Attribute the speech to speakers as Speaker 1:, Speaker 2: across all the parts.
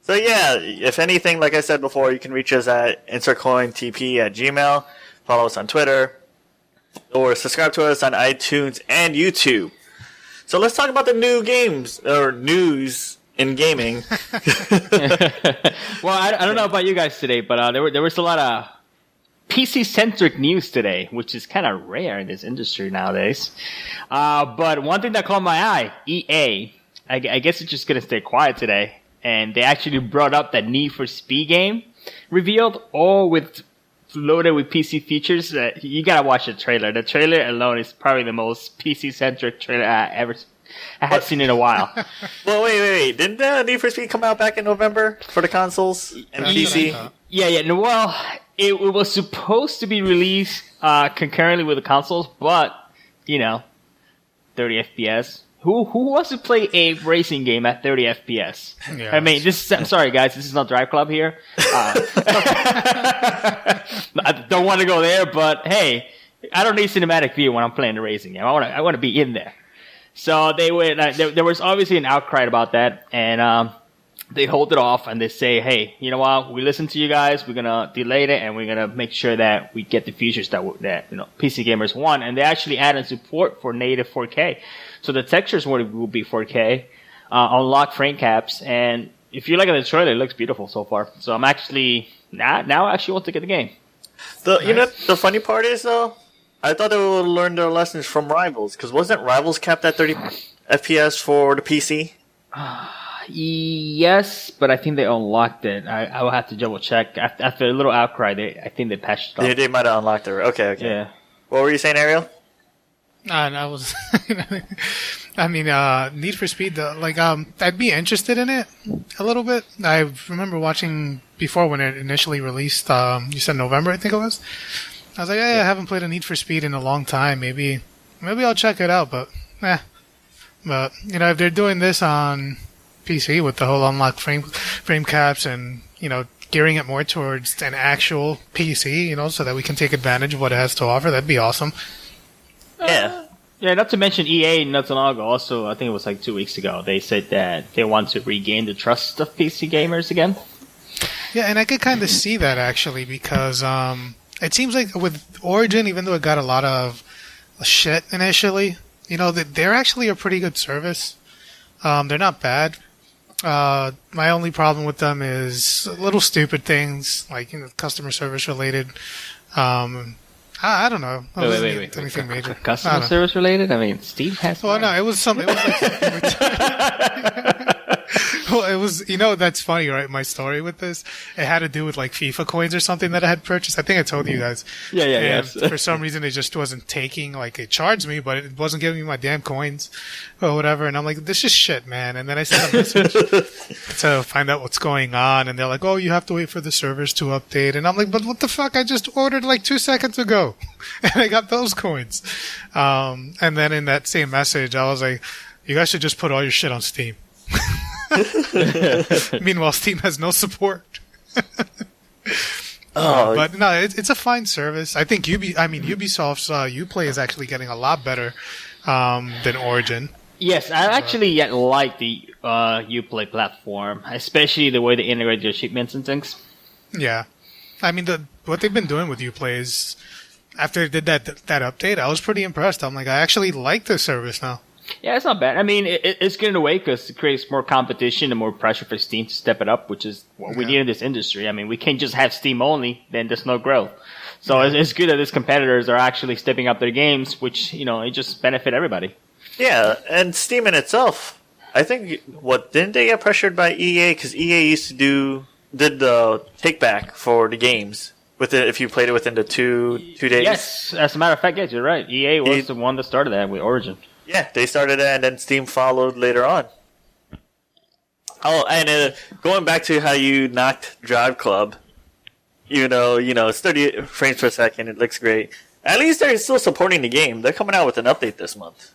Speaker 1: So yeah, if anything, like I said before, you can reach us at insertcointp@gmail. Follow us on Twitter, or subscribe to us on iTunes and YouTube. So let's talk about the new games or news in gaming.
Speaker 2: Well, I don't know about you guys today, but there was a lot of PC-centric news today, which is kind of rare in this industry nowadays. But one thing that caught my eye, EA, I guess it's just going to stay quiet today. And they actually brought up that Need for Speed game revealed, all loaded with PC features. You got to watch the trailer. The trailer alone is probably the most PC-centric trailer I had seen in a while.
Speaker 1: Well, wait. Didn't Need for Speed come out back in November for the consoles and PC?
Speaker 2: Yeah. Well, it was supposed to be released concurrently with the consoles, but, 30 FPS. Who wants to play a racing game at 30 FPS? Yeah, I mean, I'm sorry, guys. This is not Drive Club here. I don't want to go there, but hey, I don't need cinematic view when I'm playing a racing game. I want to be in there. So they went. There was obviously an outcry about that, and they hold it off and they say, hey, you know what? We listen to you guys. We're gonna delay it and we're gonna make sure that we get the features that PC gamers want. And they actually added support for native 4K. So the textures will be 4K, unlock frame caps, and if you look at the trailer, it looks beautiful so far. So I'm actually now I actually want to get the game.
Speaker 1: The funny part is though, I thought they would learn their lessons from Rivals, because wasn't Rivals capped at 30 FPS for the PC?
Speaker 2: Yes, but I think they unlocked it. I will have to double check. After a little outcry, I think they patched it up.
Speaker 1: They might have unlocked it. Okay.
Speaker 2: Yeah.
Speaker 1: What were you saying, Ariel?
Speaker 3: I was, Need for Speed, I'd be interested in it a little bit. I remember watching before when it initially released, you said November, I think it was. I was like, I haven't played a Need for Speed in a long time. Maybe I'll check it out, but, But, if they're doing this on PC with the whole unlock frame caps and, gearing it more towards an actual PC, so that we can take advantage of what it has to offer, that'd be awesome.
Speaker 2: Yeah, not to mention EA not so long ago, also, I think it was like 2 weeks ago, they said that they want to regain the trust of PC gamers again.
Speaker 3: Yeah, and I could kind of see that, actually, because it seems like with Origin, even though it got a lot of shit initially, they're actually a pretty good service. They're not bad. My only problem with them is little stupid things, like, customer service related. I don't know.
Speaker 2: Wait.
Speaker 3: Anything major?
Speaker 2: Customer service related? I mean, Steve has.
Speaker 3: Well, no, it was something. It was like well, it was. That's funny, right? My story with this, it had to do with like FIFA coins or something that I had purchased. I think I told you guys.
Speaker 2: Yeah.
Speaker 3: And for some reason, it just wasn't taking. Like, it charged me, but it wasn't giving me my damn coins or whatever. And I'm like, this is shit, man. And then I sent a message to find out what's going on, and they're like, oh, you have to wait for the servers to update. And I'm like, but what the fuck? I just ordered like 2 seconds ago, and I got those coins. And then in that same message, I was like, you guys should just put all your shit on Steam. Meanwhile, Steam has no support. But no, it's a fine service. I think Ubisoft's Uplay is actually getting a lot better than Origin.
Speaker 2: Yes, I actually like the Uplay platform, especially the way they integrate their shipments and things.
Speaker 3: Yeah, I mean what they've been doing with Uplay is, after they did that update, I was pretty impressed. I'm like, I actually like this service now.
Speaker 2: Yeah, it's not bad. I mean, it's good in a way because it creates more competition and more pressure for Steam to step it up, which is what we need in this industry. I mean, we can't just have Steam only, then there's no growth. So it's good that these competitors are actually stepping up their games, which, it just benefit everybody.
Speaker 1: Yeah, and Steam in itself, I think, didn't they get pressured by EA? Because EA used to did the take back for the games if you played it within the two days.
Speaker 2: Yes, as a matter of fact, yes, you're right. EA was the one that started that with Origin.
Speaker 1: Yeah, they started it, and then Steam followed later on. Oh, and going back to how you knocked Drive Club, it's 30 frames per second. It looks great. At least they're still supporting the game. They're coming out with an update this month.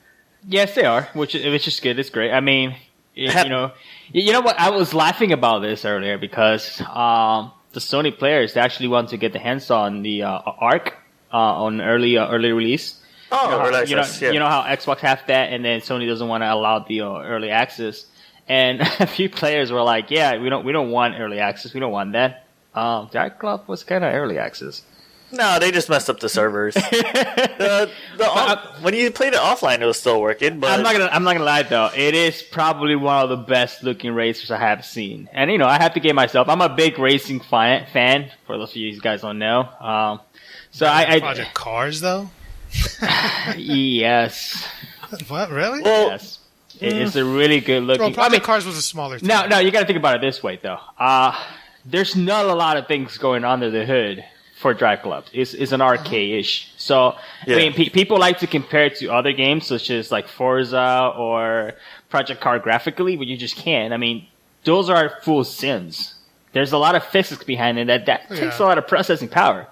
Speaker 2: Yes, they are, which is good. It's great. I mean, you know what? I was laughing about this earlier because the Sony players, they actually want to get the hands on the Arc on early release.
Speaker 1: Oh,
Speaker 2: you know how Xbox have that, and then Sony doesn't want to allow the early access. And a few players were like, "Yeah, we don't want early access. We don't want that." Drive Club was kind of early access.
Speaker 1: No, they just messed up the servers. When you played it offline, it was still working. But
Speaker 2: I'm not gonna lie though. It is probably one of the best looking racers I have seen. And I have to give myself. I'm a big racing fan. For those of you guys don't know. So I
Speaker 3: Project Cars though.
Speaker 2: Yes.
Speaker 3: What really?
Speaker 1: Well,
Speaker 2: Yes. It's a really good looking.
Speaker 3: Well, Project Cars was a smaller team.
Speaker 2: No, you got to think about it this way though. There's not a lot of things going under the hood for Drive Club. It's an arcade-ish. So
Speaker 1: Yeah.
Speaker 2: I mean, people like to compare it to other games such as like Forza or Project Car graphically, but you just can't. I mean, those are full sims. There's a lot of physics behind it that takes a lot of processing power.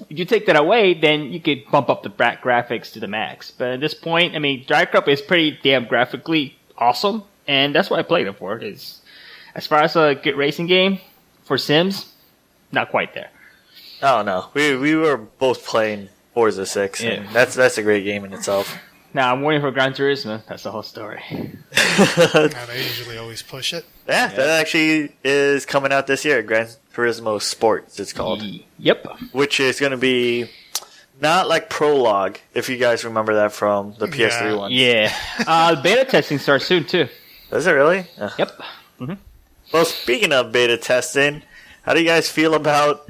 Speaker 2: If you take that away, then you could bump up the graphics to the max. But at this point, I mean, Drive Club is pretty damn graphically awesome, and that's what I played it for. As far as a good racing game for Sims, not quite there.
Speaker 1: Oh no, we were both playing Forza 6, and that's a great game in itself.
Speaker 2: Now I'm waiting for Gran Turismo. That's the whole story.
Speaker 3: Yeah, they usually always push it.
Speaker 1: Yeah, that actually is coming out this year. Gran Turismo Sports, it's called.
Speaker 2: Yep.
Speaker 1: Which is going to be not like Prologue, if you guys remember that from the PS3 one.
Speaker 2: Yeah. Beta testing starts soon too.
Speaker 1: Does it really?
Speaker 2: Yep.
Speaker 1: Well, speaking of beta testing, how do you guys feel about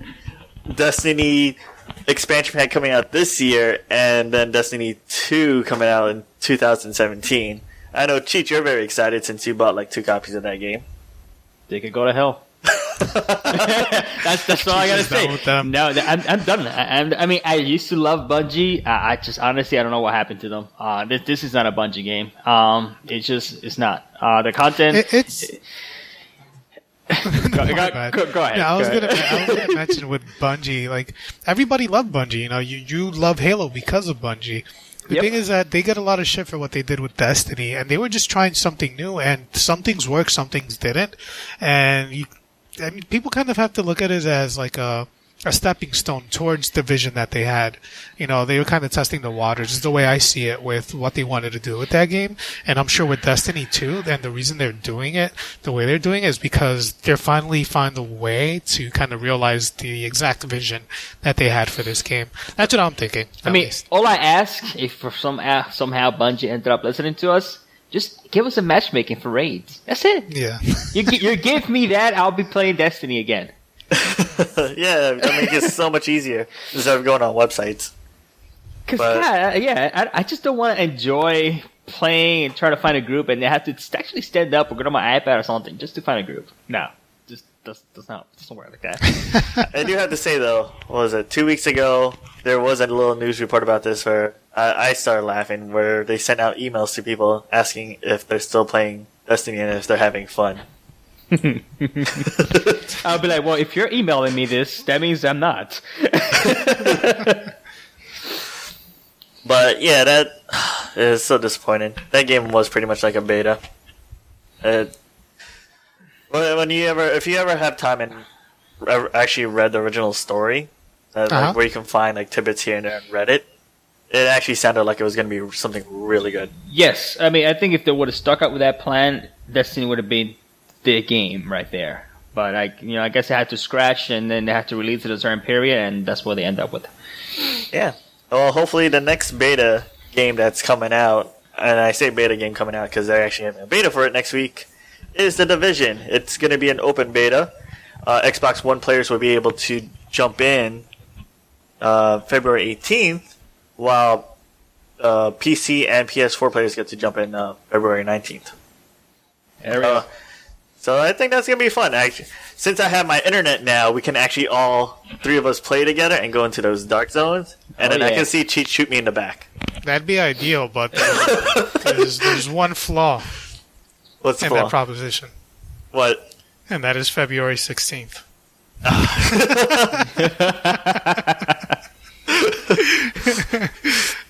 Speaker 1: Destiny expansion pack coming out this year and then Destiny 2 coming out in 2017? I know, Cheech, you're very excited since you bought like 2 copies of that game.
Speaker 2: They could go to hell. That's all I gotta say. No, I'm done. I mean, I used to love Bungie. I just honestly, I don't know what happened to them. This is not a Bungie game. It's not. The content. Go ahead.
Speaker 3: Yeah, I was gonna mention with Bungie, like everybody loved Bungie. You love Halo because of Bungie. The thing is that they get a lot of shit for what they did with Destiny, and they were just trying something new, and some things worked, some things didn't. And people kind of have to look at it as like a stepping stone towards the vision that they had. They were kind of testing the waters, is the way I see it, with what they wanted to do with that game. And I'm sure with Destiny 2, then the reason they're doing it the way they're doing it is because they're finally find a way to kind of realize the exact vision that they had for this game. That's what I'm thinking.
Speaker 2: I mean, all I ask, if for somehow Bungie ended up listening to us, just give us a matchmaking for raids. That's it.
Speaker 3: Yeah.
Speaker 2: You give me that, I'll be playing Destiny again.
Speaker 1: Yeah, that makes it so much easier instead of going on websites.
Speaker 2: I just don't want to enjoy playing and try to find a group and they have to actually stand up or go to my iPad or something just to find a group. No, just doesn't work like that.
Speaker 1: I do have to say though, what was it, 2 weeks ago, there was a little news report about this where I started laughing, where they sent out emails to people asking if they're still playing Destiny and if they're having fun.
Speaker 2: I'll be like, well, if you're emailing me this, that means I'm not.
Speaker 1: But yeah, that is so disappointing. That game was pretty much like a beta. If you ever have time and actually read the original story, like where you can find like tidbits here and there on Reddit, it actually sounded like it was going to be something really good.
Speaker 2: Yes, I mean, I think if they would have stuck up with that plan, Destiny would have been the game right there. But I guess they had to scratch and then they had to release it at a certain period, and that's what they end up with.
Speaker 1: Yeah. Well, hopefully the next beta game that's coming out, and I say beta game coming out because they're actually having a beta for it next week, is The Division. It's going to be an open beta. Xbox One players will be able to jump in February 18th, while PC and PS4 players get to jump in February 19th. So I think that's going to be fun. Actually, since I have my internet now, we can actually all 3 of us play together and go into those dark zones. And then I can see Cheat shoot me in the back.
Speaker 3: That'd be ideal, but there's one flaw.
Speaker 1: What's the
Speaker 3: in
Speaker 1: flaw?
Speaker 3: that proposition.
Speaker 1: What?
Speaker 3: And that is February 16th.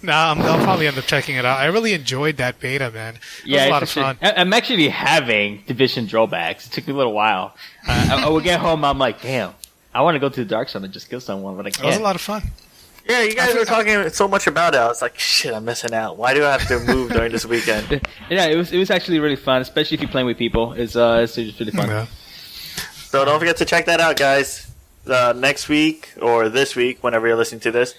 Speaker 3: I'll probably end up checking it out. I really enjoyed that beta, man. It was a lot of fun.
Speaker 2: I'm actually having Division drawbacks. It took me a little while. I would get home, I'm like, damn, I want to go to the dark zone and just kill someone, but I can't.
Speaker 3: It was a lot of fun.
Speaker 1: Yeah, you guys were talking so much about it. I was like, shit, I'm missing out. Why do I have to move during this weekend?
Speaker 2: Yeah, it was actually really fun, especially if you're playing with people. It's just really fun.
Speaker 3: Yeah.
Speaker 1: So don't forget to check that out, guys. Next week, or this week, whenever you're listening to this,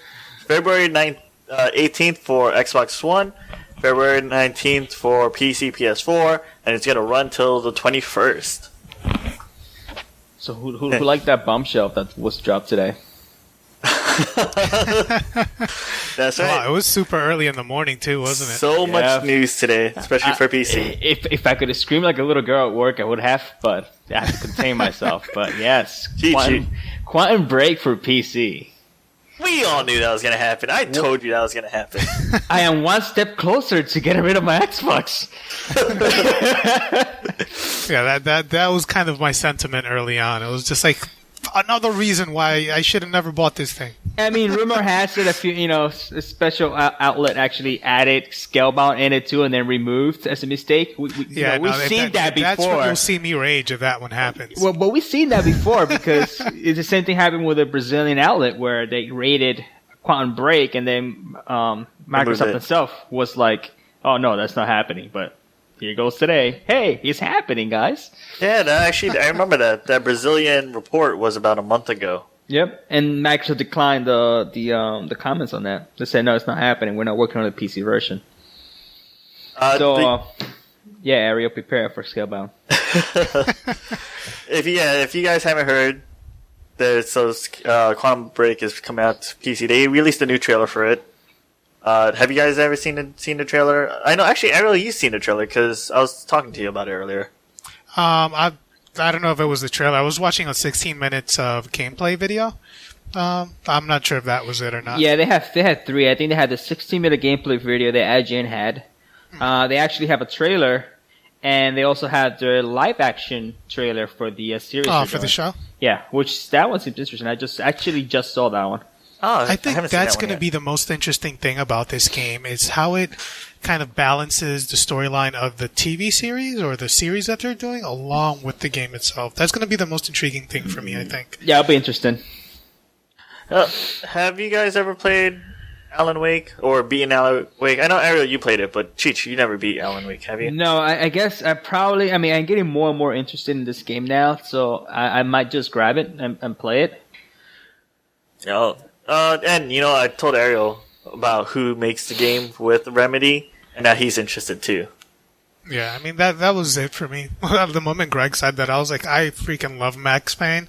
Speaker 1: February 18th for Xbox One, February 19th for PC, PS4, and it's going to run till the 21st.
Speaker 2: So who liked that bombshell that was dropped today?
Speaker 1: That's right.
Speaker 3: Wow, it was super early in the morning too, wasn't it?
Speaker 1: So much news today, especially for PC.
Speaker 2: If I could scream like a little girl at work, I would have, but I have to contain myself. But yes, Quantum Break for PC.
Speaker 1: We all knew that was going to happen. I told you that was going to happen.
Speaker 2: I am one step closer to getting rid of my Xbox.
Speaker 3: Yeah, that was kind of my sentiment early on. It was just like another reason why I should have never bought this thing.
Speaker 2: I mean, rumor has it a special outlet actually added Scalebound in it too, and then removed as a mistake. We've seen that before.
Speaker 3: That's when you'll see me rage if that one happens.
Speaker 2: Well, but we've seen that before because it's the same thing happened with a Brazilian outlet where they rated Quantum Break, and then Microsoft itself was like, "Oh no, that's not happening." But here goes today. Hey, it's happening, guys.
Speaker 1: Yeah, I remember that Brazilian report was about a month ago.
Speaker 2: Yep, and Microsoft declined the comments on that. They said no, it's not happening. We're not working on the PC version. Yeah, Ariel, prepare for Scalebound.
Speaker 1: If you guys haven't heard, Quantum Break is coming out to PC. They released a new trailer for it. Have you guys ever seen the trailer? I know, actually, Ariel, you've seen the trailer because I was talking to you about it earlier.
Speaker 3: I don't know if it was the trailer. I was watching a 16 minutes of gameplay video. I'm not sure if that was it or not.
Speaker 2: Yeah, they had three. I think they had the 16-minute gameplay video that IGN had. They actually have a trailer, and they also had their live-action trailer for the series.
Speaker 3: Oh, for the show?
Speaker 2: Yeah, that one seems interesting. I just saw that one.
Speaker 3: Oh, I think that's going to be the most interesting thing about this game is how it kind of balances the storyline of the TV series or the series that they're doing along with the game itself. That's going to be the most intriguing thing for me, I think.
Speaker 2: Yeah, it'll be interesting.
Speaker 1: Have you guys ever played Alan Wake or beaten Alan Wake? I know, Ariel, you played it, but Cheech, you never beat Alan Wake, have you?
Speaker 2: No, I guess I'm getting more and more interested in this game now, so I might just grab it and play it.
Speaker 1: And I told Ariel about who makes the game with Remedy, and now he's interested too.
Speaker 3: Yeah, I mean that was it for me. The moment Greg said that, I was like, I freaking love Max Payne.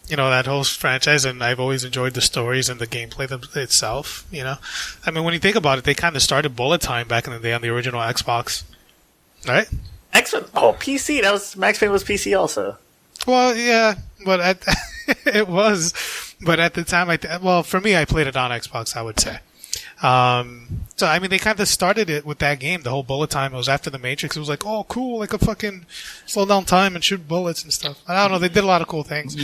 Speaker 3: You know, that whole franchise, and I've always enjoyed the stories and the gameplay itself. You know, I mean, when you think about it, they kind of started bullet time back in the day on the original Xbox, right?
Speaker 1: PC. Max Payne was PC also.
Speaker 3: Well, yeah, but it was. But at the time, for me, I played it on Xbox, I would say. So, I mean, they kind of started it with that game, the whole bullet time. It was after the Matrix. It was like, oh, cool, like a fucking slow down time and shoot bullets and stuff. I don't know, they did a lot of cool things.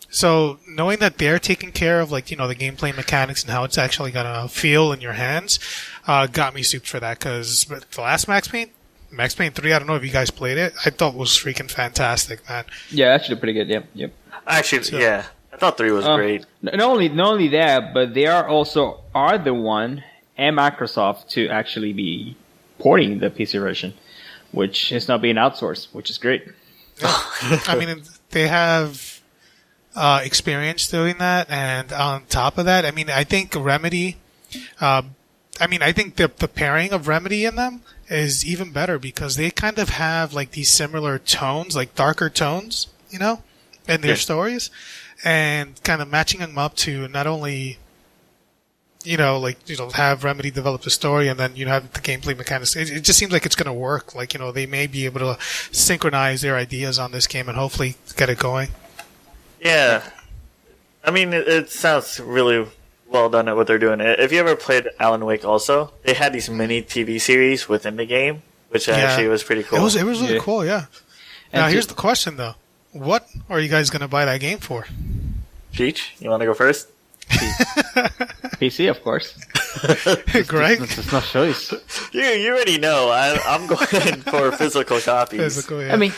Speaker 3: So, knowing that they're taking care of, like, you know, the gameplay mechanics and how it's actually gonna feel in your hands, got me souped for that, because the last Max Payne 3, I don't know if you guys played it, I thought was freaking fantastic, man.
Speaker 2: Yeah, actually pretty good, yep.
Speaker 1: Actually, yeah. I thought 3 was great.
Speaker 2: Not only that, but they are the one and Microsoft to actually be porting the PC version, which is not being outsourced, which is great.
Speaker 3: I mean, they have experience doing that, and on top of that, I mean, I think Remedy. I think the pairing of Remedy in them is even better because they kind of have like these similar tones, like darker tones, you know, in their stories. And kind of matching them up to not only, have Remedy develop the story and then you have the gameplay mechanics. It just seems like it's going to work. Like, they may be able to synchronize their ideas on this game and hopefully get it going.
Speaker 1: Yeah. I mean, it sounds really well done at what they're doing. If you ever played Alan Wake also, they had these mini TV series within the game, which actually was pretty cool.
Speaker 3: It was really cool, yeah. Now, here's the question, though. What are you guys going to buy that game for?
Speaker 1: Cheech, you want to go first?
Speaker 2: PC, of course.
Speaker 3: Greg?
Speaker 2: It's no choice.
Speaker 1: You already know. I'm going for physical copies.
Speaker 3: Physical, yeah.
Speaker 2: I mean,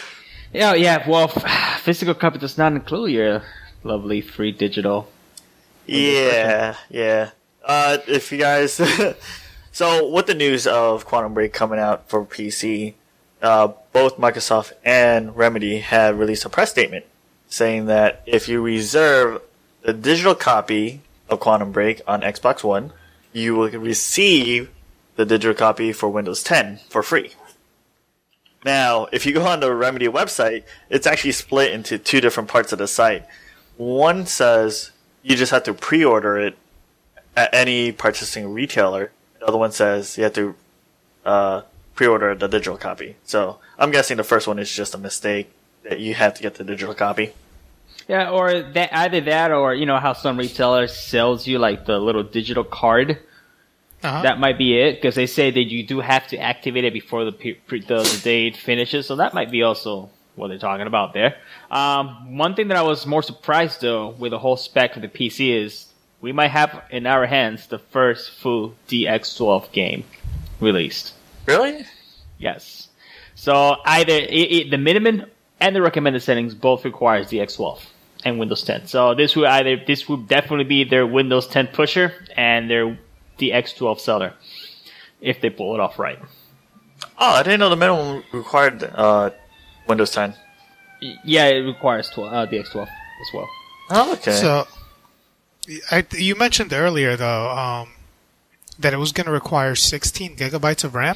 Speaker 2: well, physical copy does not include your lovely free digital.
Speaker 1: Yeah. If you guys, so with the news of Quantum Break coming out for PC, both Microsoft and Remedy have released a press statement saying that if you reserve the digital copy of Quantum Break on Xbox One, you will receive the digital copy for Windows 10 for free. Now, if you go on the Remedy website, it's actually split into two different parts of the site. One says you just have to pre-order it at any participating retailer. The other one says you have to pre-order the digital copy. So I'm guessing the first one is just a mistake that you have to get the digital copy.
Speaker 2: Yeah, or that, either that or, you know, how some retailers sells you like the little digital card. That might be it, because they say that you do have to activate it before the date finishes. So that might be also what they're talking about there. One thing that I was more surprised, though, with the whole spec for the PC is we might have in our hands the first full DX12 game released.
Speaker 1: Really?
Speaker 2: Yes. So either the minimum and the recommended settings both requires DX12 and Windows 10. So this would definitely be their Windows 10 pusher and their DX12 seller if they pull it off right.
Speaker 1: Oh, I didn't know the minimum required Windows 10.
Speaker 2: Yeah, it requires DX12 as well.
Speaker 1: Oh, okay.
Speaker 3: So, you mentioned earlier, though, that it was going to require 16 gigabytes of RAM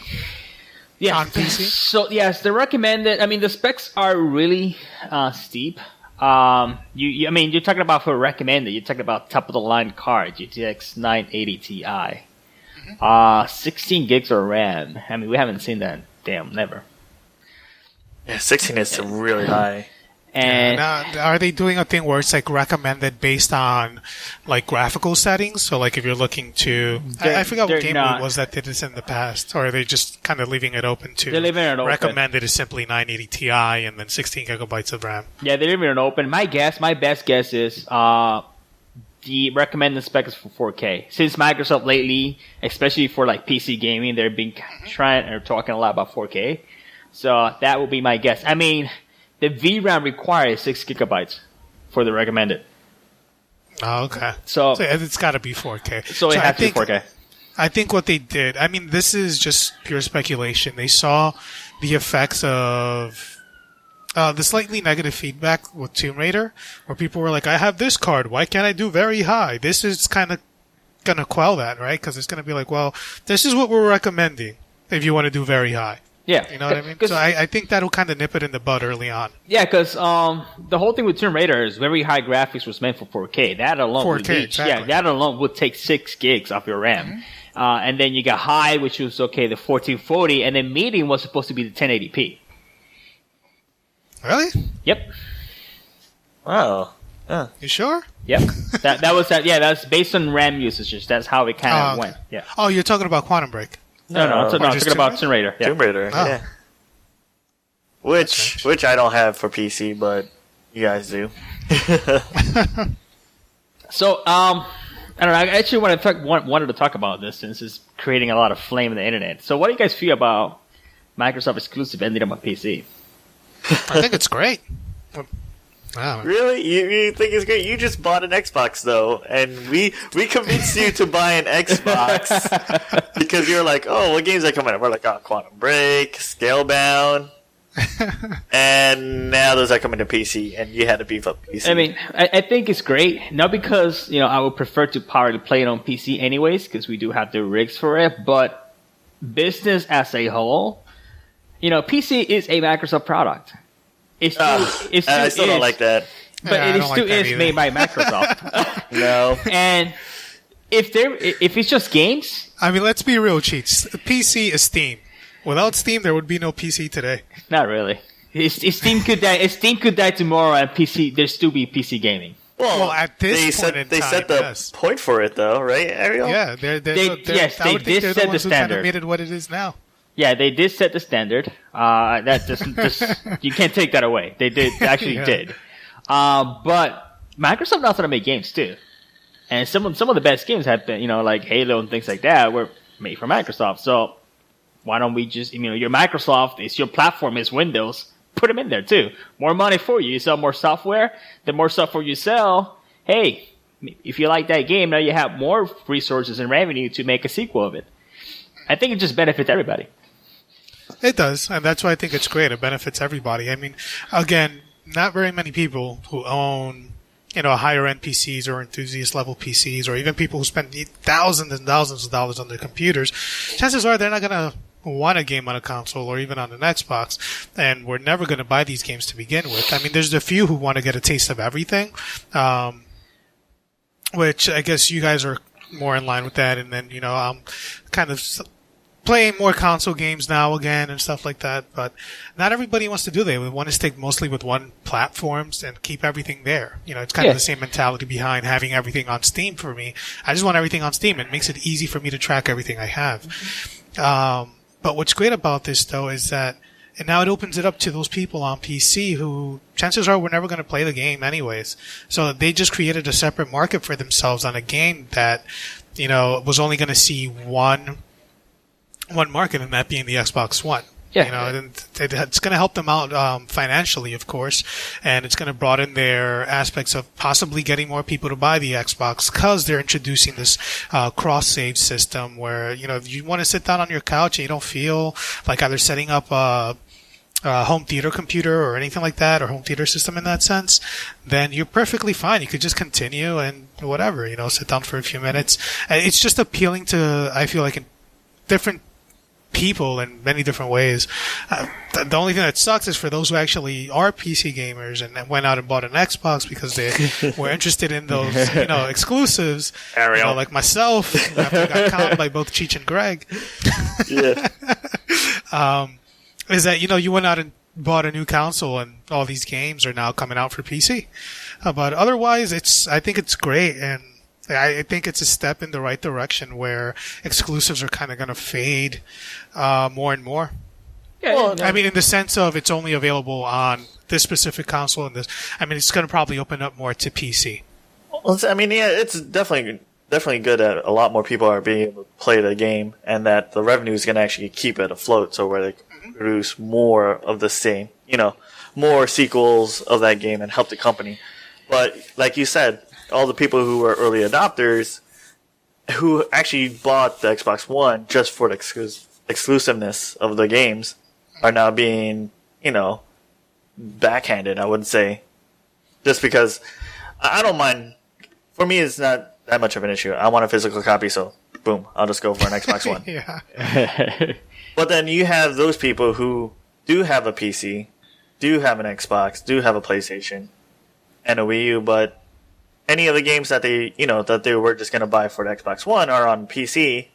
Speaker 3: on PC?
Speaker 2: So, yes, the recommended... I mean, the specs are really steep. You're talking about for recommended, you're talking about top-of-the-line card, GTX 980 Ti. 16 gigs of RAM. I mean, we haven't seen that. Damn, never.
Speaker 1: Yeah, 16 is really high.
Speaker 2: And
Speaker 3: now, are they doing a thing where it's like recommended based on like graphical settings? So like if you're looking to, I forgot what game it was that did this in the past, or are they just kind of leaving it open to?
Speaker 2: They're leaving it open.
Speaker 3: Recommended is simply 980 Ti and then 16 gigabytes of RAM.
Speaker 2: Yeah, they're leaving it open. My best guess is the recommended spec is for 4K. Since Microsoft lately, especially for like PC gaming, they've been talking a lot about 4K. So that would be my guess. I mean, the VRAM requires 6 gigabytes for the recommended.
Speaker 3: Oh, okay.
Speaker 2: So
Speaker 3: it's got to be 4K.
Speaker 2: So it has to be 4K.
Speaker 3: I think what they did, I mean, this is just pure speculation. They saw the effects of the slightly negative feedback with Tomb Raider, where people were like, I have this card, why can't I do very high? This is kind of going to quell that, right? Because it's going to be like, well, this is what we're recommending if you want to do very high.
Speaker 2: Yeah.
Speaker 3: You know what I mean? So I think that'll kind of nip it in the bud early on.
Speaker 2: Yeah, because the whole thing with Tomb Raider is very high graphics was meant for 4K. That alone would reach, exactly. Yeah, that alone would take 6 gigs off your RAM. Mm-hmm. And then you got high, which was, the 1440, and then medium was supposed to be the 1080p.
Speaker 3: Really?
Speaker 2: Yep.
Speaker 1: Wow. Yeah.
Speaker 3: You sure?
Speaker 2: Yep. that was that. Yeah, that's based on RAM usage. That's how it kind of went. Yeah.
Speaker 3: Oh, you're talking about Quantum Break.
Speaker 2: No, I'm talking about Tomb Raider. Yeah.
Speaker 1: Tomb Raider, yeah. Which I don't have for PC, but you guys do.
Speaker 2: So, I don't know. I actually wanted to talk about this since it's creating a lot of flame in the internet. So, what do you guys feel about Microsoft exclusive ending up on PC?
Speaker 3: I think it's great.
Speaker 1: Really? You think it's great? You just bought an Xbox, though, and we convinced you to buy an Xbox because you were like, oh, what games are coming out? We're like, oh, Quantum Break, Scalebound, and now those are coming to PC, and you had to beef up PC.
Speaker 2: I mean, I think it's great, not because, I would prefer to play it on PC anyways, because we do have the rigs for it, but business as a whole, PC is a Microsoft product. I
Speaker 1: still don't like that.
Speaker 2: But it still is made by Microsoft.
Speaker 1: No.
Speaker 2: And if it's just games...
Speaker 3: I mean, let's be real, Cheats. PC is Steam. Without Steam, there would be no PC today.
Speaker 2: Not really. If Steam could die tomorrow and PC, there'd still be PC gaming.
Speaker 3: Well, at this point in time,
Speaker 1: they set the point for it, though, right, Ariel?
Speaker 3: Yeah, they did set the standard. Made it what it is now.
Speaker 2: Yeah, they did set the standard. That just you can't take that away. They actually did. But Microsoft knows how to make games too, and some of the best games have been, like Halo and things like that, were made for Microsoft. So why don't we just, your Microsoft is your platform is Windows, put them in there too. More money for you. You sell more software. The more software you sell, hey, If you like that game, now you have more resources and revenue to make a sequel of it. I think it just benefits everybody.
Speaker 3: It does, and that's why I think it's great. It benefits everybody. I mean, again, not very many people who own, higher end PCs or enthusiast level PCs, or even people who spend thousands and thousands of dollars on their computers, chances are they're not going to want a game on a console or even on an Xbox, and we're never going to buy these games to begin with. I mean, there's a few who want to get a taste of everything, which I guess you guys are more in line with that, and then, I'm kind of playing more console games now again and stuff like that, but not everybody wants to do that. They want to stick mostly with one platforms and keep everything there. It's kind of the same mentality behind having everything on Steam for me. I just want everything on Steam. It makes it easy for me to track everything I have. But what's great about this, though, is that and now it opens it up to those people on PC who chances are we're never going to play the game anyways. So they just created a separate market for themselves on a game that, was only going to see one market, and that being the Xbox One.
Speaker 2: Yeah.
Speaker 3: And it's going to help them out financially, of course, and it's going to broaden their aspects of possibly getting more people to buy the Xbox because they're introducing this cross-save system where, if you want to sit down on your couch and you don't feel like either setting up a home theater computer or anything like that, or home theater system in that sense, then you're perfectly fine. You could just continue and whatever, sit down for a few minutes. It's just appealing to, I feel like, different people in many different ways. The only thing that sucks is for those who actually are PC gamers and went out and bought an Xbox because they were interested in those, exclusives.
Speaker 1: Ariel.
Speaker 3: Like myself, after I got conned by both Cheech and Greg.
Speaker 1: Yeah.
Speaker 3: Is that, you went out and bought a new console and all these games are now coming out for PC. But otherwise, I think it's great, and I think it's a step in the right direction where exclusives are kind of going to fade more and more.
Speaker 2: Yeah,
Speaker 1: Well,
Speaker 3: I mean, in the sense of it's only available on this specific console and this. I mean, it's going to probably open up more to PC.
Speaker 1: Well, I mean, yeah, it's definitely good that a lot more people are being able to play the game, and that the revenue is going to actually keep it afloat. So where they can produce more of the same, more sequels of that game and help the company. But like you said, all the people who were early adopters who actually bought the Xbox One just for the exclusiveness of the games are now being, backhanded, I would say. Just because I don't mind. For me, it's not that much of an issue. I want a physical copy, so boom, I'll just go for an Xbox One.
Speaker 3: Yeah.
Speaker 1: But then you have those people who do have a PC, do have an Xbox, do have a PlayStation, and a Wii U, but any of the games that they were just going to buy for the Xbox One are on PC.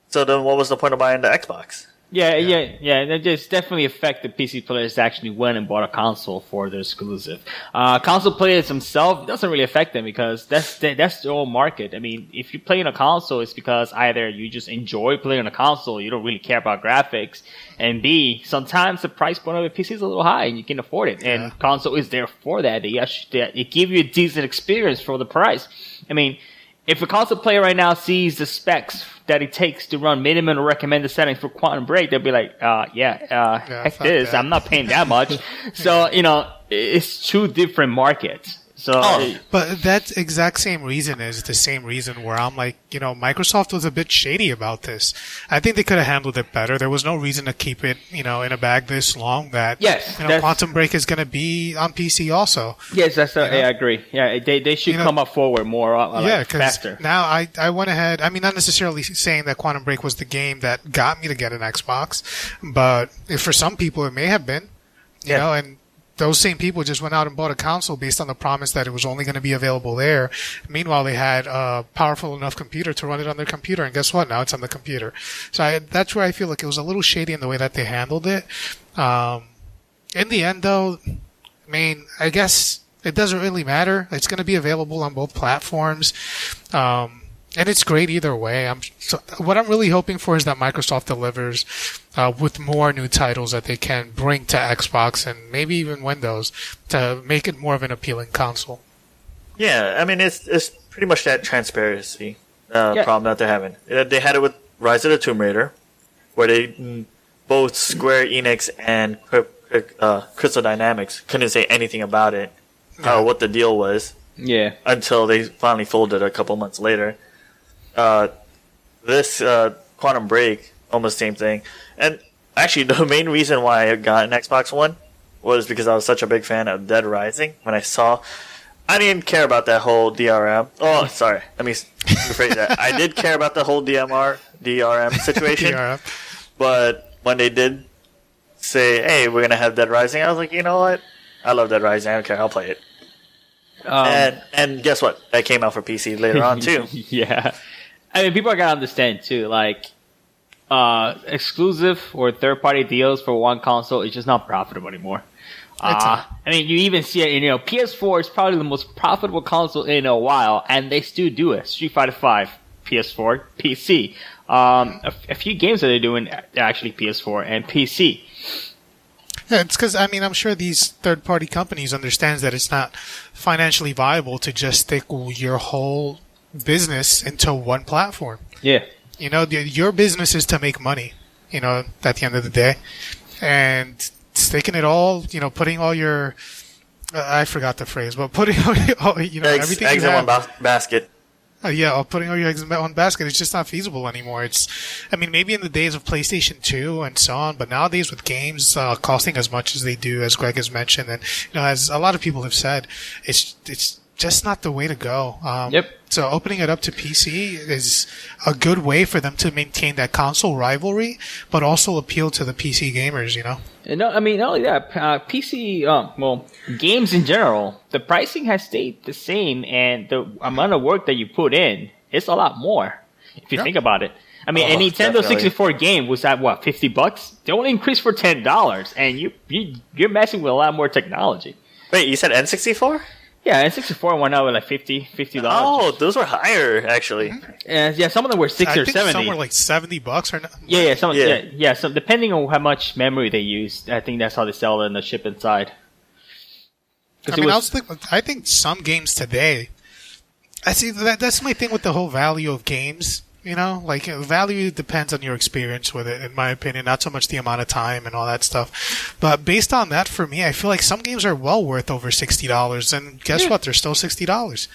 Speaker 1: So then what was the point of buying the Xbox?
Speaker 2: Yeah. That just definitely affected PC players that actually went and bought a console for their exclusive. Console players themselves doesn't really affect them because that's the whole market. I mean, if you play on a console, it's because either you just enjoy playing on a console, you don't really care about graphics, and B, sometimes the price point of a PC is a little high and you can afford it. Yeah. And console is there for that. It give you a decent experience for the price. I mean, if a console player right now sees the specs that it takes to run minimum recommended settings for Quantum Break, they'll be like, heck this, that. I'm not paying that much. So, it's two different markets. So,
Speaker 3: but that exact same reason is the same reason where I'm like, Microsoft was a bit shady about this. I think they could have handled it better. There was no reason to keep it, in a bag this long that, Quantum Break is going to be on PC also.
Speaker 2: Yes, I agree. Yeah, they should come up forward more faster.
Speaker 3: Now I went ahead, I mean, not necessarily saying that Quantum Break was the game that got me to get an Xbox, but for some people it may have been, and those same people just went out and bought a console based on the promise that it was only going to be available there. Meanwhile, they had a powerful enough computer to run it on their computer, and guess what? Now it's on the computer. So that's where I feel like it was a little shady in the way that they handled it. In the end, though, I mean, I guess it doesn't really matter. It's going to be available on both platforms. And it's great either way. What I'm really hoping for is that Microsoft delivers with more new titles that they can bring to Xbox and maybe even Windows to make it more of an appealing console.
Speaker 1: Yeah, I mean, it's pretty much that transparency problem that they're having. They had it with Rise of the Tomb Raider, where both Square Enix and Crystal Dynamics couldn't say anything about it, what the deal was.
Speaker 2: Yeah.
Speaker 1: Until they finally folded a couple months later. This Quantum Break, almost same thing. And actually, the main reason why I got an Xbox One was because I was such a big fan of Dead Rising. When I didn't care about that whole DRM. Oh, sorry. Let me rephrase that. I did care about the whole DRM situation. DRM. But when they did say, hey, we're going to have Dead Rising, I was like, you know what? I love Dead Rising. I don't care. I'll play it. And guess what? That came out for PC later on, too.
Speaker 2: Yeah. I mean, people are going to understand, too. Like, exclusive or third-party deals for one console is just not profitable anymore. I mean, you even see it in, PS4 is probably the most profitable console in a while, and they still do it. Street Fighter 5, PS4, PC. A few games that they're doing actually PS4 and PC.
Speaker 3: Yeah, it's because, I mean, I'm sure these third-party companies understands that it's not financially viable to just stick your whole business into one platform.
Speaker 2: Yeah.
Speaker 3: Your business is to make money, at the end of the day. And sticking it all, putting all your, I forgot the phrase, but putting all everything
Speaker 1: eggs
Speaker 3: you have,
Speaker 1: in one basket.
Speaker 3: Putting all your eggs in one basket, it's just not feasible anymore. Maybe in the days of PlayStation 2 and so on, but nowadays with games costing as much as they do, as Greg has mentioned, and as a lot of people have said, it's just not the way to go.
Speaker 2: Yep.
Speaker 3: So opening it up to PC is a good way for them to maintain that console rivalry, but also appeal to the PC gamers,
Speaker 2: No, I mean, not only that, PC, games in general, the pricing has stayed the same, and the amount of work that you put in is a lot more, if you think about it. I mean, a Nintendo
Speaker 1: definitely.
Speaker 2: 64 game was at, $50? They only increased for $10, and you're messing with a lot more technology.
Speaker 1: Wait, you said N64?
Speaker 2: Yeah, N64 went out with like $50.
Speaker 1: Oh, those were higher, actually.
Speaker 2: Yeah, some of them were 60 or 70.
Speaker 3: Some were like $70 or not.
Speaker 2: Yeah. So depending on how much memory they used, I think that's how they sell it in the chip inside.
Speaker 3: I think some games today. I see that's my thing with the whole value of games. Value depends on your experience with it, in my opinion, not so much the amount of time and all that stuff. But based on that, for me, I feel like some games are well worth over $60, and guess what? They're still $60.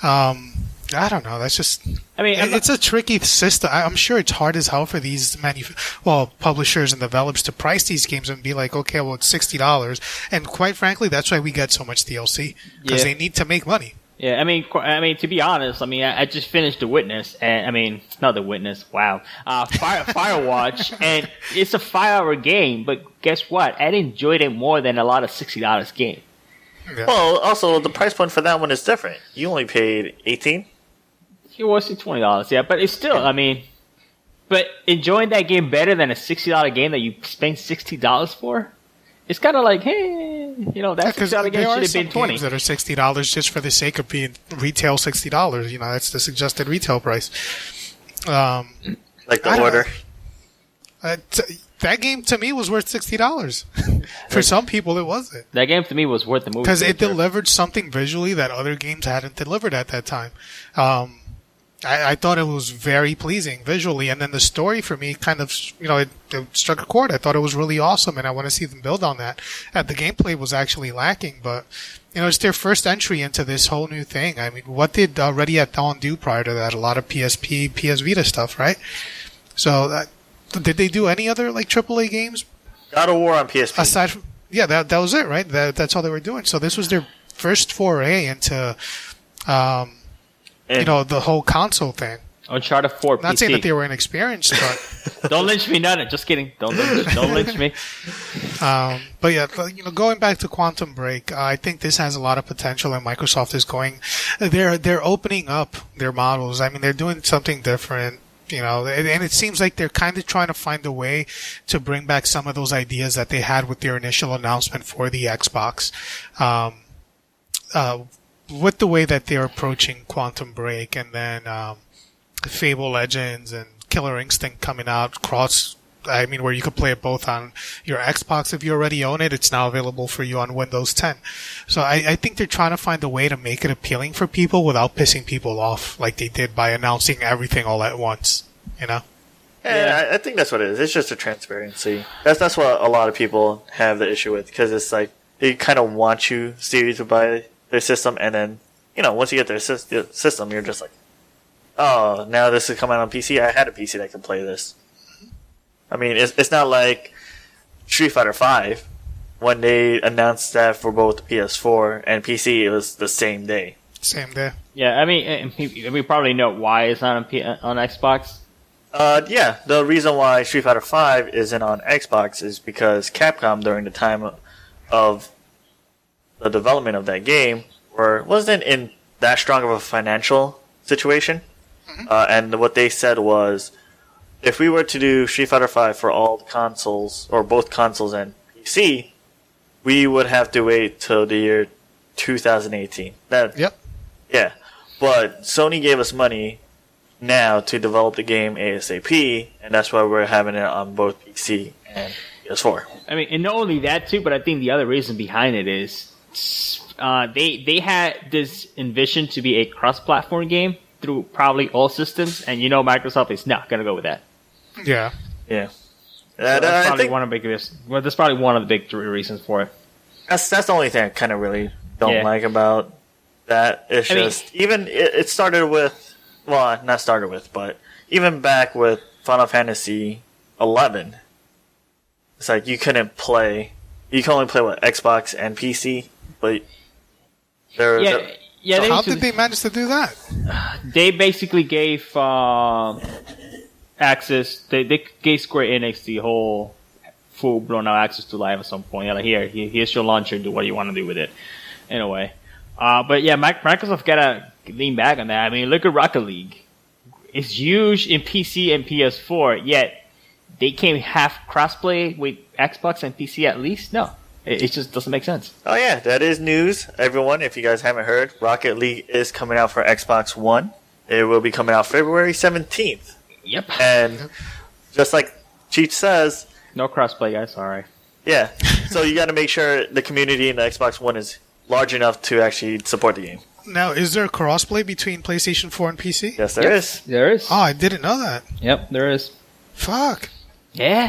Speaker 3: I don't know. That's just. I mean, it's a tricky system. I'm sure it's hard as hell for these publishers and developers to price these games and be like, okay, well, it's $60, and quite frankly, that's why we get so much DLC because they need to make money.
Speaker 2: Yeah, I mean, to be honest, I just finished The Witness, and not The Witness. Wow, Firewatch, and it's a 5-hour game. But guess what? I enjoyed it more than a lot of $60 game.
Speaker 3: Yeah.
Speaker 1: Well, also the price point for that one is different. You only paid $18.
Speaker 2: It was $20, yeah, but it's still, but enjoying that game better than a $60 game that you spend $60 for. It's kind of like, hey, that $60 game should have been $20.
Speaker 3: Games that are $60 just for the sake of being retail $60. That's the suggested retail price.
Speaker 1: Like The Order.
Speaker 3: That game to me was worth $60. For some people, it wasn't.
Speaker 2: That game to me was worth the movie
Speaker 3: because it delivered something visually that other games hadn't delivered at that time. I thought it was very pleasing visually, and then the story for me kind of, it struck a chord. I thought it was really awesome, and I want to see them build on that. The gameplay was actually lacking, but, it's their first entry into this whole new thing. I mean, what did Ready at Dawn do prior to that? A lot of PSP, PS Vita stuff, right? So, did they do any other, AAA games?
Speaker 1: God of War on PSP.
Speaker 3: Aside from, that was it, right? That's all they were doing. So this was their first foray into, the whole console thing.
Speaker 2: Uncharted 4 PC.
Speaker 3: Not saying that they were inexperienced, but
Speaker 2: don't lynch me, none. Just kidding. Don't lynch me.
Speaker 3: But yeah, going back to Quantum Break, I think this has a lot of potential, and Microsoft is they're opening up their models. I mean, they're doing something different. And it seems like they're kind of trying to find a way to bring back some of those ideas that they had with their initial announcement for the Xbox. With the way that they're approaching Quantum Break, and then Fable Legends and Killer Instinct coming out where you could play it both on your Xbox if you already own it. It's now available for you on Windows 10. So I think they're trying to find a way to make it appealing for people without pissing people off like they did by announcing everything all at once,
Speaker 1: Yeah, I think that's what it is. It's just a transparency. That's what a lot of people have the issue with, because it's like they kind of want steer you to buy their system, and then once you get their system, you're just like, oh, now this is coming out on PC. I had a PC that could play this. I mean, it's not like Street Fighter 5 when they announced that for both PS4 and PC. It was the same day.
Speaker 3: Same day.
Speaker 2: Yeah, I mean, we probably know why it's not on Xbox.
Speaker 1: Yeah, the reason why Street Fighter 5 isn't on Xbox is because Capcom, during the time of the development of that game, wasn't in that strong of a financial situation. And what they said was, if we were to do Street Fighter 5 for all the consoles, or both consoles and PC, we would have to wait till the year 2018.
Speaker 3: Yep.
Speaker 1: Yeah. But Sony gave us money now to develop the game ASAP, and that's why we're having it on both PC and PS4.
Speaker 2: I mean, and not only that too, but I think the other reason behind it is they had this envisioned to be a cross-platform game through probably all systems, and Microsoft is not going to go with that.
Speaker 3: Yeah.
Speaker 1: Yeah.
Speaker 2: So that's probably one of the biggest. Well, that's probably one of the big reasons for it.
Speaker 1: That's the only thing I kind of really don't like about that. It's it started with, well, not started with, but even back with Final Fantasy 11, it's like you can only play with Xbox and PC, but
Speaker 3: how did they manage to do that?
Speaker 2: They basically gave access. They gave Square Enix the whole full blown out access to live at some point. Like, here's your launcher. Do what you want to do with it, in a way. But yeah, Microsoft gotta lean back on that. I mean, look at Rocket League. It's huge in PC and PS4, yet they can't have crossplay with Xbox and PC at least. No, it just doesn't make sense.
Speaker 1: Oh yeah, that is news, everyone. If you guys haven't heard, Rocket League is coming out for Xbox One. It will be coming out February 17th.
Speaker 2: Yep.
Speaker 1: And just like Cheech says,
Speaker 2: no crossplay, guys. Sorry.
Speaker 1: Yeah. So you got to make sure the community in the Xbox One is large enough to actually support the game.
Speaker 3: Now, is there crossplay between PlayStation 4 and PC?
Speaker 1: Yes, there is.
Speaker 2: There is.
Speaker 3: Oh, I didn't know that.
Speaker 2: Yep, there is.
Speaker 3: Fuck.
Speaker 2: Yeah.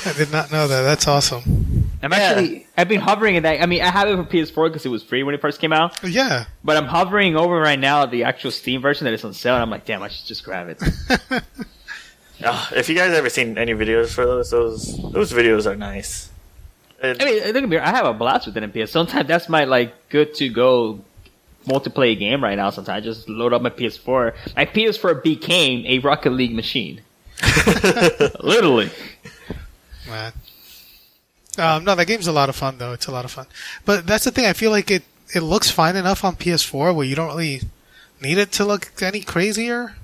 Speaker 3: I did not know that. That's awesome.
Speaker 2: I've been hovering in that. I mean, I have it for PS4 because it was free when it first came out.
Speaker 3: Yeah.
Speaker 2: But I'm hovering over right now the actual Steam version that is on sale, and I'm like, damn, I should just grab it.
Speaker 1: If you guys ever seen any videos for those videos are nice.
Speaker 2: I mean, look at me. I have a blast with it in PS. Sometimes that's my good to go multiplayer game right now. Sometimes I just load up my PS4. My PS4 became a Rocket League machine. Literally.
Speaker 3: Man. No, that game's a lot of fun, though. It's a lot of fun. But that's the thing. I feel like it looks fine enough on PS4 where you don't really need it to look any crazier.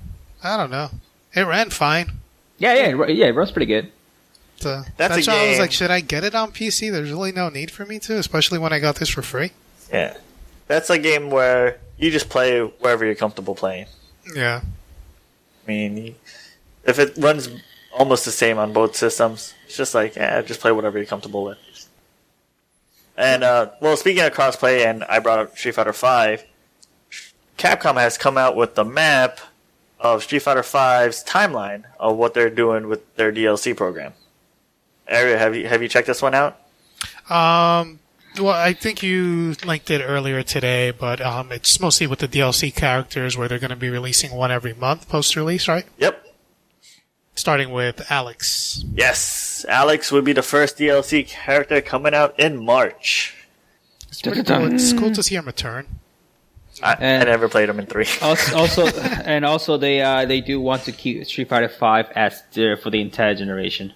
Speaker 3: I don't know. It ran fine.
Speaker 2: Yeah, it runs pretty good.
Speaker 3: So that's why I was like, should I get it on PC? There's really no need for me to, especially when I got this for free.
Speaker 1: Yeah. That's a game where you just play wherever you're comfortable playing.
Speaker 3: Yeah.
Speaker 1: I mean, if it runs almost the same on both systems, it's just like, just play whatever you're comfortable with. And, well, speaking of crossplay, and I brought up Street Fighter 5, Capcom has come out with the map of Street Fighter 5's timeline of what they're doing with their DLC program. Aria, have you checked this one out?
Speaker 3: Well, I think you linked it earlier today, but it's mostly with the DLC characters where they're going to be releasing one every month post-release, right?
Speaker 1: Yep.
Speaker 3: Starting with Alex.
Speaker 1: Yes, Alex would be the first DLC character coming out in March.
Speaker 3: It's pretty cool. It's cool to see him return.
Speaker 1: I never played him in 3.
Speaker 2: Also, they do want to keep Street Fighter 5 as there for the entire generation.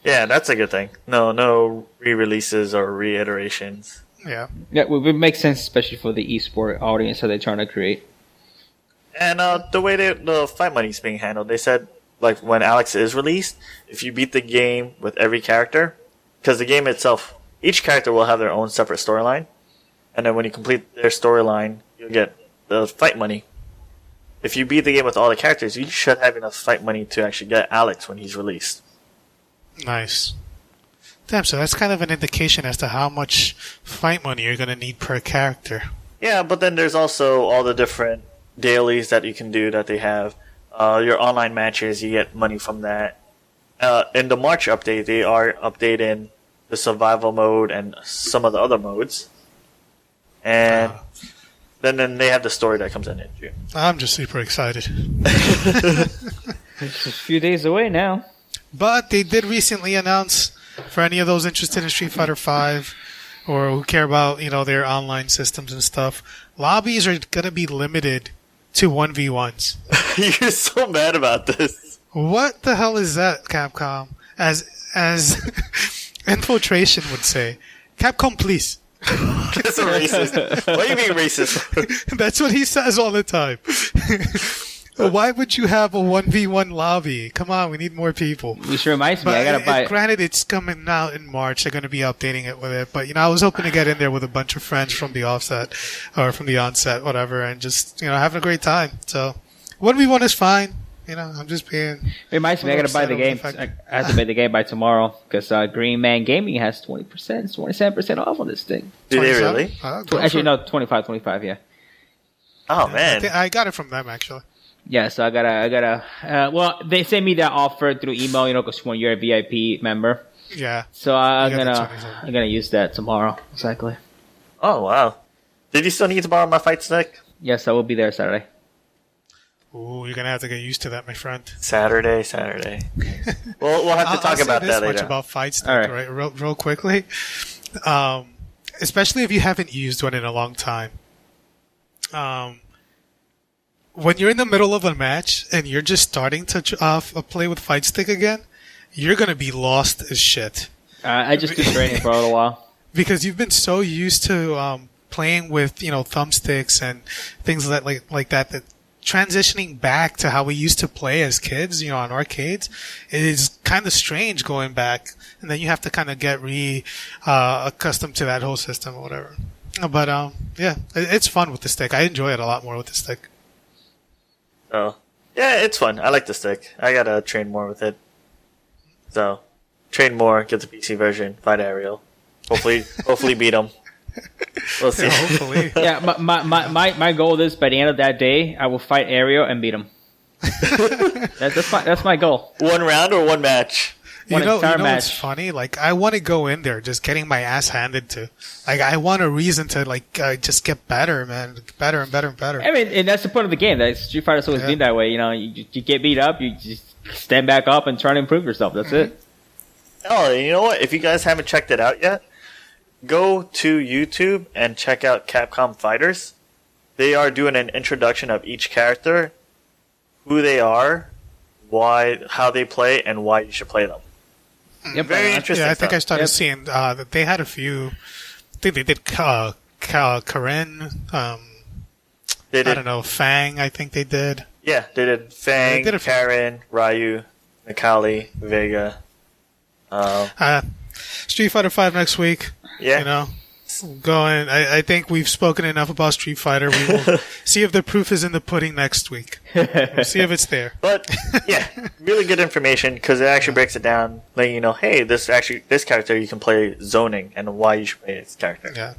Speaker 1: Yeah, that's a good thing. No re-releases or reiterations.
Speaker 3: Yeah.
Speaker 2: Yeah, it would make sense, especially for the esport audience that they're trying to create.
Speaker 1: And the way the fight money is being handled, they said, like, when Alex is released, if you beat the game with every character, because the game itself, each character will have their own separate storyline, and then when you complete their storyline, you'll get the fight money. If you beat the game with all the characters, you should have enough fight money to actually get Alex when he's released.
Speaker 3: Nice. Damn, so that's kind of an indication as to how much fight money you're going to need per character.
Speaker 1: Yeah, but then there's also all the different dailies that you can do that they have. Your online matches, you get money from that. In the March update, they are updating the survival mode, and some of the other modes. And then they have the story that comes in June.
Speaker 3: I'm just super excited.
Speaker 2: It's a few days away now.
Speaker 3: But they did recently announce, for any of those interested in Street Fighter V or who care about, their online systems and stuff, lobbies are going to be limited to 1v1s.
Speaker 1: You're so mad about this.
Speaker 3: What the hell is that, Capcom? As Infiltration would say, Capcom, please.
Speaker 1: That's a racist. Why are you being racist?
Speaker 3: That's what he says all the time. Why would you have a 1v1 lobby? Come on, we need more people.
Speaker 2: Which reminds me, I gotta buy it.
Speaker 3: Granted, it's coming out in March. They're going to be updating it with it. But, I was hoping to get in there with a bunch of friends from the offset, or from the onset, whatever, and just, having a great time. So, 1v1 is fine. I'm just being...
Speaker 2: It reminds me, I gotta buy the game. I have to buy the game by tomorrow, because Green Man Gaming has 20%, 27% off on this thing.
Speaker 1: Do they really?
Speaker 2: Actually, no, 25, yeah.
Speaker 1: Oh, man.
Speaker 3: I got it from them, actually.
Speaker 2: Yeah, so I gotta, well, they sent me that offer through email, because when you're a VIP member.
Speaker 3: Yeah.
Speaker 2: So I'm gonna use that tomorrow. Exactly.
Speaker 1: Oh, wow. Did you still need to borrow my fight stick?
Speaker 2: Yes, I will be there Saturday.
Speaker 3: Ooh, you're gonna have to get used to that, my friend.
Speaker 1: Saturday. We'll have to talk about that later.
Speaker 3: Much about fight stick,
Speaker 2: right?
Speaker 3: Real quickly. Especially if you haven't used one in a long time. When you're in the middle of a match and you're just starting to play with fight stick again, you're gonna be lost as shit.
Speaker 2: I just do training for a little while
Speaker 3: because you've been so used to playing with thumbsticks and things like that transitioning back to how we used to play as kids, on arcades, it is kind of strange going back, and then you have to kind of get accustomed to that whole system or whatever. But yeah, it's fun with the stick. I enjoy it a lot more with the stick.
Speaker 1: Oh, yeah, it's fun. I like the stick. I gotta train more with it. So, train more, get the PC version, fight Ariel. Hopefully beat him. We'll see.
Speaker 3: Yeah, hopefully.
Speaker 2: Yeah, my goal is by the end of that day, I will fight Ariel and beat him. That's my goal.
Speaker 1: One round or one match?
Speaker 2: One entire match.
Speaker 3: What's funny? I want to go in there just getting my ass handed to. I want a reason to just get better, man. Better and better and better.
Speaker 2: I mean, and that's the point of the game. That Street Fighter's always been that way. You get beat up, you just stand back up and try to improve yourself. That's it.
Speaker 1: Oh, you know what? If you guys haven't checked it out yet, go to YouTube and check out Capcom Fighters. They are doing an introduction of each character, who they are, how they play, and why you should play them.
Speaker 2: Yep.
Speaker 1: Very interesting.
Speaker 3: Yeah, I think I started
Speaker 2: Yep.
Speaker 3: seeing that they had a few. I think they did Karen.
Speaker 1: They did,
Speaker 3: I don't know, Fang. I think they did.
Speaker 1: Yeah, they did Fang,
Speaker 3: They did
Speaker 1: Karen, Ryu, Mikali, Vega.
Speaker 3: Street Fighter V next week.
Speaker 1: Yeah.
Speaker 3: Going. I think we've spoken enough about Street Fighter. We will see if the proof is in the pudding next week. We'll see if it's there.
Speaker 1: But yeah, really good information because it actually breaks it down, letting you know, hey, this character you can play zoning and why you should play this character.
Speaker 3: Yeah.